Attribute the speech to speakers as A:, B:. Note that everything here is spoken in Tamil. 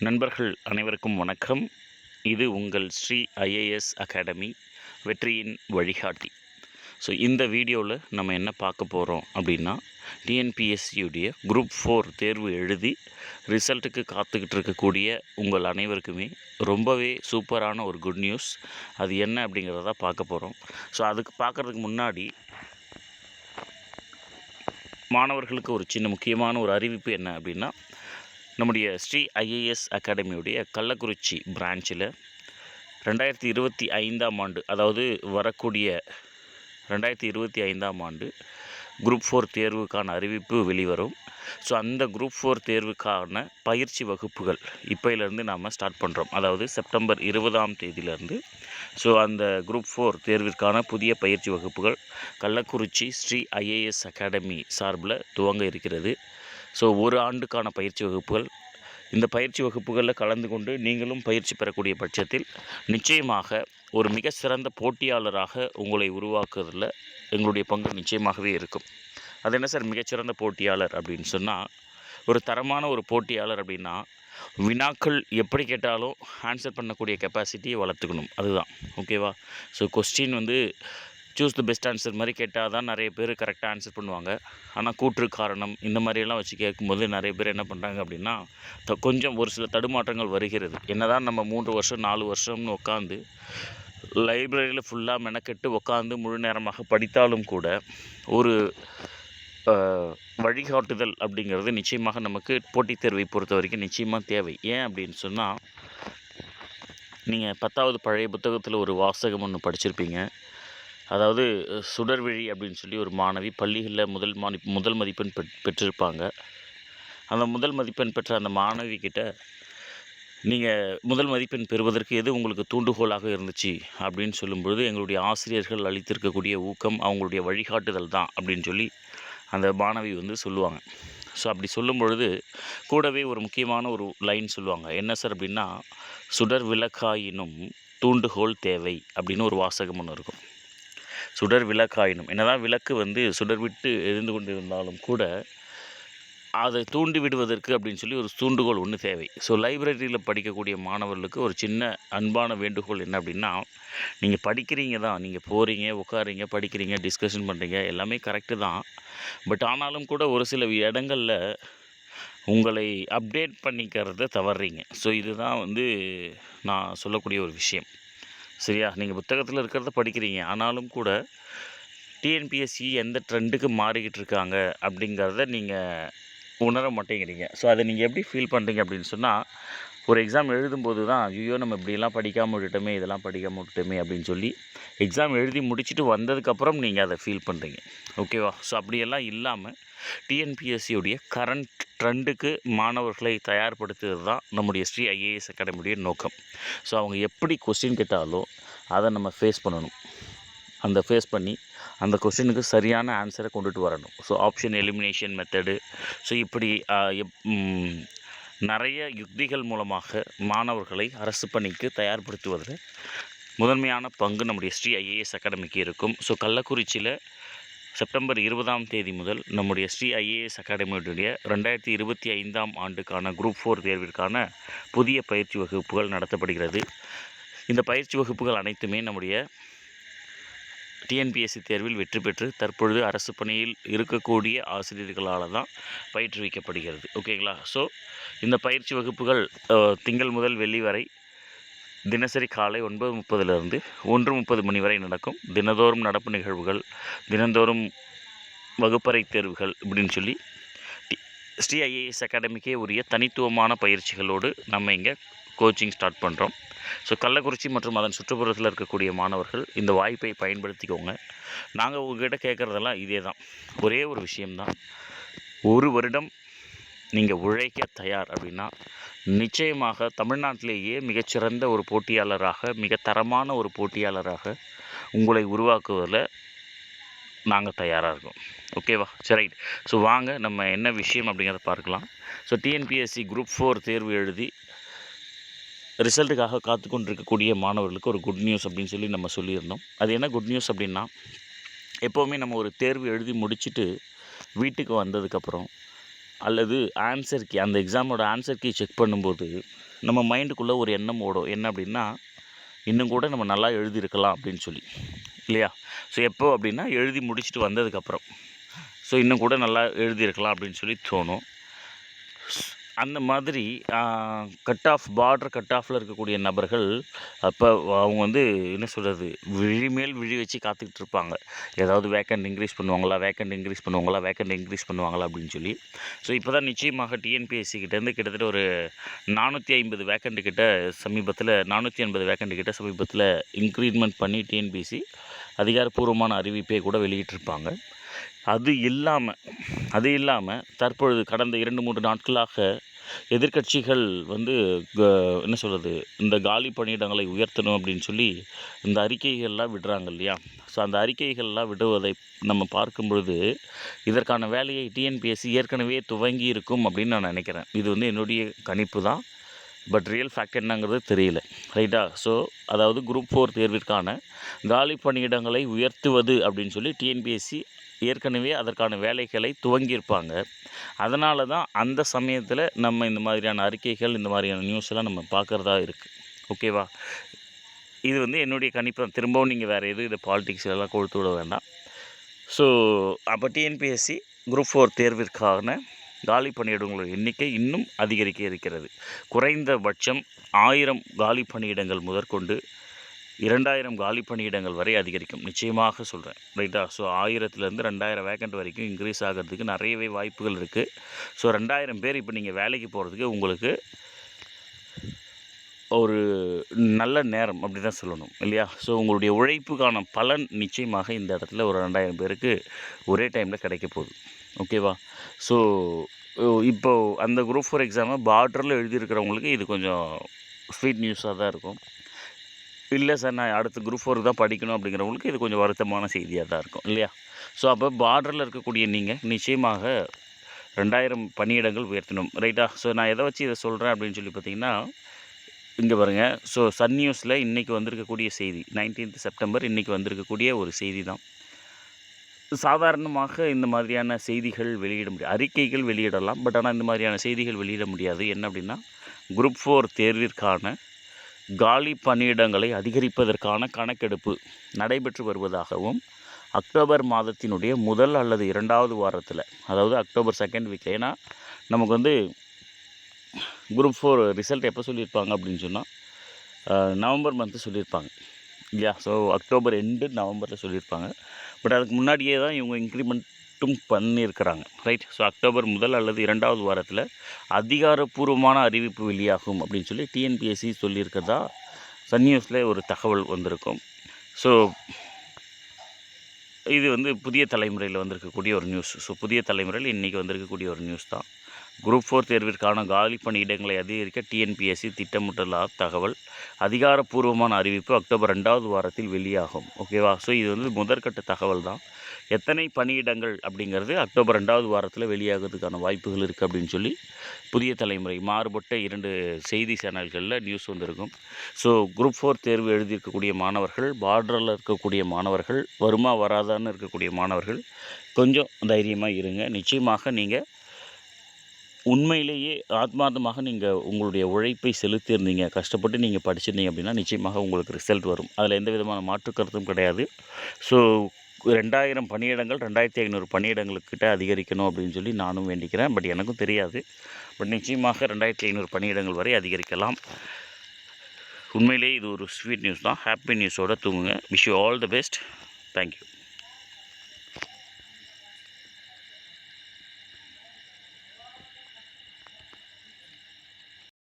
A: நண்பர்கள் அனைவருக்கும் வணக்கம். இது உங்கள் ஸ்ரீ ஐஏஎஸ் அகாடமி வெற்றியின் வழிகாட்டி. இந்த வீடியோவில் நம்ம என்ன பார்க்க போகிறோம் அப்படின்னா, டிஎன்பிஎஸ்சியுடைய குரூப் 4 தேர்வு எழுதி ரிசல்ட்டுக்கு காத்துக்கிட்டு இருக்கக்கூடிய உங்கள் அனைவருக்குமே ரொம்பவே சூப்பரான ஒரு குட் நியூஸ். அது என்ன அப்படிங்கிறத பார்க்க போகிறோம். அதுக்கு பார்க்குறதுக்கு முன்னாடி மாணவர்களுக்கு ஒரு சின்ன முக்கியமான ஒரு அறிவிப்பு என்ன அப்படின்னா, நம்முடைய ஸ்ரீ ஐஏஎஸ் அகாடமியுடைய கள்ளக்குறிச்சி பிரான்ச்சில் 2025ஆம் ஆண்டு, அதாவது வரக்கூடிய 2025ஆம் ஆண்டு குரூப் 4 தேர்வுக்கான அறிவிப்பு வெளிவரும். அந்த குரூப் 4 தேர்வுக்கான பயிற்சி வகுப்புகள் இப்போயிலேருந்து நாம் ஸ்டார்ட் பண்ணுறோம். அதாவது செப்டம்பர் 20ஆம் தேதியிலேருந்து அந்த குரூப் 4 தேர்விற்கான புதிய பயிற்சி வகுப்புகள் கள்ளக்குறிச்சி ஸ்ரீ ஐஏஎஸ் அகாடமி சார்பில் துவங்க இருக்கிறது. ஒரு ஆண்டுக்கான பயிற்சி வகுப்புகள். இந்த பயிற்சி வகுப்புகளில் கலந்து கொண்டு நீங்களும் பயிற்சி பெறக்கூடிய பட்சத்தில் நிச்சயமாக ஒரு மிக சிறந்த போட்டியாளராக உங்களை உருவாக்குவதில் எங்களுடைய பங்கு நிச்சயமாகவே இருக்கும். அது என்ன சார் மிகச்சிறந்த போட்டியாளர் அப்படின்னு சொன்னால், ஒரு தரமான ஒரு போட்டியாளர் அப்படின்னா வினாக்கள் எப்படி கேட்டாலும் ஆன்சர் பண்ணக்கூடிய கெப்பாசிட்டியை வளர்த்துக்கணும். அதுதான் ஓகேவா. Question choose the best answer மாதிரி கேட்டால் தான் நிறைய பேர் கரெக்டாக ஆன்சர் பண்ணுவாங்க. ஆனால் கூற்று காரணம் இந்த மாதிரியெல்லாம் வச்சு கேட்கும்போது நிறைய பேர் என்ன பண்ணுறாங்க அப்படின்னா, கொஞ்சம் ஒரு சில தடுமாற்றங்கள் வருகிறது. என்னதான் நம்ம 3 வருஷம் 4 வருஷம்னு உட்காந்து லைப்ரரியில் ஃபுல்லாக மெனக்கெட்டு உட்காந்து முழு நேரமாக படித்தாலும் கூட ஒரு வழிகாட்டுதல் அப்படிங்கிறது நிச்சயமாக நமக்கு போட்டித் தேர்வை பொறுத்த வரைக்கும் நிச்சயமாக தேவை. ஏன் அப்படின்னு சொன்னால், நீங்கள் 10வது பழைய புத்தகத்தில் ஒரு வாசகம் ஒன்று படிச்சிருப்பீங்க. அதாவது சுடர்விழி அப்படின்னு சொல்லி ஒரு மாணவி பள்ளிகளில் முதல் மதிப்பெண் பெற்றிருப்பாங்க. அந்த முதல் மதிப்பெண் பெற்ற அந்த மாணவி கிட்ட நீங்கள் முதல் மதிப்பெண் பெறுவதற்கு எது உங்களுக்கு தூண்டுகோலாக இருந்துச்சு அப்படின்னு சொல்லும்பொழுது, எங்களுடைய ஆசிரியர்கள் அளித்திருக்கக்கூடிய ஊக்கம், அவங்களுடைய வழிகாட்டுதல் தான் அப்படின்னு சொல்லி அந்த மாணவி சொல்லுவாங்க. அப்படி சொல்லும் பொழுது கூடவே ஒரு முக்கியமான ஒரு லைன் சொல்லுவாங்க. என்ன சார் அப்படின்னா, சுடர் விளக்காயினும் தூண்டுகோல் தேவை அப்படின்னு ஒரு வாசகம் ஒன்று இருக்கும். சுடர் விளக்காயினும், என்னதான் விளக்கு சுடர் விட்டு எரிந்து கொண்டிருந்தாலும் கூட அதை தூண்டி விடுவதற்கு அப்படின்னு சொல்லி ஒரு தூண்டுகோல் ஒன்று தேவை. லைப்ரரியில் படிக்கக்கூடிய மாணவர்களுக்கு ஒரு சின்ன அன்பான வேண்டுகோள் என்ன அப்படின்னா, நீங்கள் படிக்கிறீங்க தான், நீங்கள் போகிறீங்க, உட்காரீங்க, படிக்கிறீங்க, டிஸ்கஷன் பண்ணுறீங்க, எல்லாமே கரெக்டு தான். பட் ஆனாலும் கூட ஒரு சில இடங்களில் உங்களை அப்டேட் பண்ணிக்கிறத தவறுறீங்க. இதுதான் நான் சொல்லக்கூடிய ஒரு விஷயம். சரியா. நீங்கள் புத்தகத்தில் இருக்கிறத படிக்கிறீங்க, ஆனாலும் கூட டிஎன்பிஎஸ்சி எந்த ட்ரெண்டுக்கு மாறிக்கிட்டு இருக்காங்க அப்படிங்கிறத நீங்கள் உணர மாட்டேங்கிறீங்க. அதை நீங்கள் எப்படி ஃபீல் பண்ணுறீங்க அப்படின்னு சொன்னால், ஒரு எக்ஸாம் எழுதும்போது தான், ஐயோ நம்ம இப்படிலாம் படிக்காமல் விட்டுட்டோமே, இதெல்லாம் படிக்காமல் விட்டுட்டோமே அப்படின்னு சொல்லி எக்ஸாம் எழுதி முடிச்சுட்டு வந்ததுக்கப்புறம் நீங்கள் அதை ஃபீல் பண்ணுறீங்க. ஓகேவா. அப்படியெல்லாம் இல்லாமல் டிஎன்பிஎஸ்சியுடைய கரண்ட் ட்ரெண்டுக்கு மாணவர்களை தயார்படுத்துவது தான் நம்முடைய ஸ்ரீ ஐஏஎஸ் அகாடமியுடைய நோக்கம். அவங்க எப்படி கொஸ்டின் கேட்டாலும் அதை நம்ம ஃபேஸ் பண்ணணும். அந்த ஃபேஸ் பண்ணி அந்த கொஸ்டினுக்கு சரியான ஆன்சரை கொண்டுட்டு வரணும். ஆப்ஷன் எலிமினேஷன் மெத்தடு, இப்படி நிறைய யுக்திகள் மூலமாக மாணவர்களை அரசு பணிக்கு தயார்படுத்துவதில் முதன்மையான பங்கு நம்முடைய ஸ்ரீ ஐஏஎஸ் அகாடமிக்கு இருக்கும். கள்ளக்குறிச்சியில் செப்டம்பர் 20ஆம் தேதி முதல் நம்முடைய ஸ்ரீ ஐஏஎஸ் அகாடமியுடைய 2025ஆம் ஆண்டுக்கான குரூப் 4 தேர்விற்கான புதிய பயிற்சி வகுப்புகள் நடத்தப்படுகிறது. இந்த பயிற்சி வகுப்புகள் அனைத்துமே நம்முடைய டிஎன்பிஎஸ்சி தேர்வில் வெற்றி பெற்று தற்பொழுது அரசு பணியில் இருக்கக்கூடிய ஆசிரியர்களால் தான் பயிற்றுவிக்கப்படுகிறது. ஓகேங்களா. இந்த பயிற்சி வகுப்புகள் திங்கள் முதல் வெள்ளி வரை தினசரி காலை 9:30 1:30 மணி வரை நடக்கும். தினந்தோறும் நடப்பு நிகழ்வுகள், தினந்தோறும் வகுப்பறை தேர்வுகள் இப்படின்னு சொல்லி ஸ்ரீ ஐஏஎஸ் அகாடமிக்கே உரிய தனித்துவமான பயிற்சிகளோடு நம்ம இங்கே கோச்சிங் ஸ்டார்ட் பண்ணுறோம். கள்ளக்குறிச்சி மற்றும் அதன் சுற்றுப்புறத்தில் இருக்கக்கூடிய மாணவர்கள் இந்த வாய்ப்பை பயன்படுத்திக்கோங்க. நாங்கள் உங்கள்கிட்ட கேட்குறதெல்லாம் இதே தான், ஒரே ஒரு விஷயம்தான். ஒரு வருடம் நீங்கள் உழைக்க தயார் அப்படின்னா நிச்சயமாக தமிழ்நாட்டிலேயே மிகச்சிறந்த ஒரு போட்டியாளராக, மிக தரமான ஒரு போட்டியாளராக உங்களை உருவாக்குவதில் நாங்கள் தயாராக இருக்கோம். ஓகேவா. சரி, ரைட். வாங்க நம்ம என்ன விஷயம் அப்படிங்கிறத பார்க்கலாம். டிஎன்பிஎஸ்சி குரூப் 4 தேர்வு எழுதி ரிசல்ட்டுக்காக காத்து கொண்டிருக்கக்கூடிய மாணவர்களுக்கு ஒரு குட் நியூஸ் அப்படின்னு சொல்லி நம்ம சொல்லியிருந்தோம். அது என்ன குட் நியூஸ் அப்படின்னா, எப்போவுமே நம்ம ஒரு தேர்வு எழுதி முடிச்சுட்டு வீட்டுக்கு வந்ததுக்கப்புறம் அல்லது ஆன்சர் கீ, அந்த எக்ஸாமோட ஆன்சர் கீ செக் பண்ணும்போது நம்ம மைண்டுக்குள்ளே ஒரு எண்ணம் ஓடும். என்ன அப்படின்னா, இன்னும் கூட நம்ம நல்லா எழுதியிருக்கலாம் அப்படின்னு சொல்லி, இல்லையா? ஸோ எப்போ அப்படின்னா, எழுதி முடிச்சுட்டு வந்ததுக்கப்புறம். ஸோ இன்னும் கூட நல்லா எழுதியிருக்கலாம் அப்படின்னு சொல்லி தோணும். அந்த மாதிரி பார்டர் கட் ஆஃபில் இருக்கக்கூடிய நபர்கள் அப்போ அவங்க வந்து என்ன சொல்கிறது, விழி மேல் விழி வச்சு காத்துக்கிட்டு இருப்பாங்க. ஏதாவது வேக்கண்ட் இன்க்ரீஸ் பண்ணுவாங்களா அப்படின்னு சொல்லி. ஸோ இப்போ தான் நிச்சயமாக டிஎன்பிஎஸ்சி கிட்டேருந்து கிட்டத்தட்ட ஒரு 450 வேக்கண்ட் கிட்ட சமீபத்தில் 480 வேக்கண்ட் கிட்ட சமீபத்தில் இன்க்ரீஸ்மெண்ட் பண்ணி டிஎன்பிஎஸ்சி அதிகாரப்பூர்வமான அறிவிப்பை கூட வெளியிட்டிருப்பாங்க. அது இல்லாமல் தற்பொழுது கடந்த 2-3 நாட்களாக எதிர்க்கட்சிகள் வந்து என்ன சொல்கிறது, இந்த காலி பணியிடங்களை உயர்த்தணும் அப்படின்னு சொல்லி இந்த அறிக்கைகள்லாம் விடுறாங்க இல்லையா? ஸோ அந்த அறிக்கைகள்லாம் விடுவதை நம்ம பார்க்கும் பொழுது இதற்கான வேலையை டிஎன்பிஎஸ்சி ஏற்கனவே துவங்கி இருக்கும் அப்படின்னு நான் நினைக்கிறேன். இது வந்து என்னுடைய கணிப்பு தான். பட் ரியல் ஃபேக்ட் என்னங்கிறது தெரியல, ரைட்டா? ஸோ அதாவது குரூப் 4 தேர்விற்கான காலி பணியிடங்களை உயர்த்துவது அப்படின்னு சொல்லி டிஎன்பிஎஸ்சி ஏற்கனவே அதற்கான வேலைகளை துவங்கியிருப்பாங்க. அதனால தான் அந்த சமயத்தில் நம்ம இந்த மாதிரியான அறிக்கைகள், இந்த மாதிரியான நியூஸ்லாம் நம்ம பார்க்குறதா இருக்குது. ஓகேவா? இது வந்து என்னுடைய கணிப்பு தான். திரும்பவும் நீங்கள் வேறு எதுவும் இதை பாலிடிக்ஸ்லாம் கொடுத்து விட வேண்டாம். ஸோ அப்போ டிஎன்பிஎஸ்சி குரூப் 4 தேர்விற்கான காலி பணியிடங்களோட எண்ணிக்கை இன்னும் அதிகரிக்க இருக்கிறது. குறைந்தபட்சம் 1000 காலி பணியிடங்கள் முதற்கொண்டு 2000 காலி பணியிடங்கள் வரை அதிகரிக்கும். நிச்சயமாக சொல்கிறேன், ரைட்டா? ஸோ 1000லேருந்து 2000 வேக்கண்ட் வரைக்கும் இன்க்ரீஸ் ஆகிறதுக்கு நிறையவே வாய்ப்புகள் இருக்குது. ஸோ 2000 பேர் இப்போ நீங்கள் வேலைக்கு போகிறதுக்கு உங்களுக்கு ஒரு நல்ல நேரம் அப்படி தான் சொல்லணும், இல்லையா? ஸோ உங்களுடைய உழைப்புக்கான பலன் நிச்சயமாக இந்த இடத்துல ஒரு 2000 பேருக்கு ஒரே டைமில் கிடைக்க போகுது. ஓகேவா? ஸோ இப்போது அந்த குரூப் 4 எக்ஸாமை பார்டரில் எழுதியிருக்கிறவங்களுக்கு இது கொஞ்சம் ஸ்வீட் நியூஸாக தான் இருக்கும். இல்லை சார், நான் அடுத்த குரூப் 4 தான் படிக்கணும் அப்படிங்கிறவங்களுக்கு இது கொஞ்சம் வருத்தமான செய்தியாக தான் இருக்கும், இல்லையா? ஸோ அப்போ பார்டரில் இருக்கக்கூடிய நீங்கள் நிச்சயமாக 2000 பணியிடங்கள் உயர்த்தணும், ரைட்டா? ஸோ நான் எதை வச்சு இதை சொல்கிறேன் அப்படின்னு சொல்லி பார்த்தீங்கன்னா, இங்கே பாருங்கள். ஸோ சன் நியூஸில் இன்றைக்கி வந்திருக்கக்கூடிய செய்தி 19th செப்டம்பர் இன்றைக்கி வந்திருக்கக்கூடிய ஒரு செய்தி தான். சாதாரணமாக இந்த மாதிரியான செய்திகள் வெளியிட முடியாது, அறிக்கைகள் வெளியிடலாம். பட் ஆனால் இந்த மாதிரியான செய்திகள் வெளியிட முடியாது. என்ன அப்படின்னா, குரூப் 4 தேர்விற்கான காலி பணியிடங்களை அதிகரிப்பதற்கான கணக்கெடுப்பு நடைபெற்று வருவதாகவும், அக்டோபர் மாதத்தினுடைய முதல் அல்லது 2வது வாரத்தில், அதாவது அக்டோபர் 2nd வீக்கில், ஏன்னா நமக்கு வந்து குரூப் 4 ரிசல்ட் எப்போ சொல்லியிருப்பாங்க அப்படின்னு சொன்னால் நவம்பர் மந்த்து சொல்லியிருப்பாங்க, இல்லையா? ஸோ அக்டோபர் எண்டு நவம்பரில் சொல்லியிருப்பாங்க. பட் அதுக்கு முன்னாடியே தான் இவங்க இன்க்ரிமெண்ட்டும் பண்ணியிருக்கிறாங்க, ரைட்? ஸோ அக்டோபர் முதல் அல்லது 2வது வாரத்தில் அதிகாரப்பூர்வமான அறிவிப்பு வெளியாகும் அப்படின்னு சொல்லி டிஎன்பிஎஸ்சி சொல்லியிருக்கிறதா சன் நியூஸில் ஒரு தகவல் வந்திருக்கும். ஸோ இது வந்து புதிய தலைமுறையில் வந்திருக்கக்கூடிய ஒரு நியூஸ். ஸோ புதிய தலைமுறையில் இன்றைக்கி வந்திருக்கக்கூடிய ஒரு நியூஸ் தான். குரூப் 4 தேர்விற்கான காலி பணியிடங்களை அதிகரிக்க டிஎன்பிஎஸ்சி திட்டமிட்டுள்ள தகவல். அதிகாரப்பூர்வமான அறிவிப்பு அக்டோபர் 2வது வாரத்தில் வெளியாகும். ஓகேவா? ஸோ இது வந்து முதற்கட்ட தகவல் தான். எத்தனை பணியிடங்கள் அப்படிங்கிறது அக்டோபர் 2வது வாரத்தில் வெளியாகிறதுக்கான வாய்ப்புகள் இருக்குது அப்படின்னு சொல்லி புதிய தலைமுறை மாறுபட்ட 2 செய்தி சேனல்களில் நியூஸ் வந்திருக்கும். ஸோ குரூப் 4 தேர்வு எழுதியிருக்கக்கூடிய மாணவர்கள், பார்டரில் இருக்கக்கூடிய மாணவர்கள், வருமா வராதான்னு இருக்கக்கூடிய மாணவர்கள் கொஞ்சம் தைரியமாக இருங்க. நிச்சயமாக நீங்கள் உண்மையிலேயே ஆத்மார்த்தமாக நீங்கள் உங்களுடைய உழைப்பை செலுத்தியிருந்தீங்க, கஷ்டப்பட்டு நீங்கள் படிச்சிருந்தீங்க அப்படின்னா நிச்சயமாக உங்களுக்கு ரிசல்ட் வரும். அதில் எந்த விதமான மாற்று கருத்தும் கிடையாது. ஸோ 2000 பணியிடங்கள் 2500 பணியிடங்களுக்கிட்ட அதிகரிக்கணும் அப்படின்னு சொல்லி நானும் வேண்டிக்கிறேன். பட் எனக்கும் தெரியாது. பட் நிச்சயமாக 2500 பணியிடங்கள் வரை அதிகரிக்கலாம். உண்மையிலேயே இது ஒரு ஸ்வீட் நியூஸ் தான். ஹாப்பி நியூஸோடு தூங்குங்க. Wish you all the best. Thank you.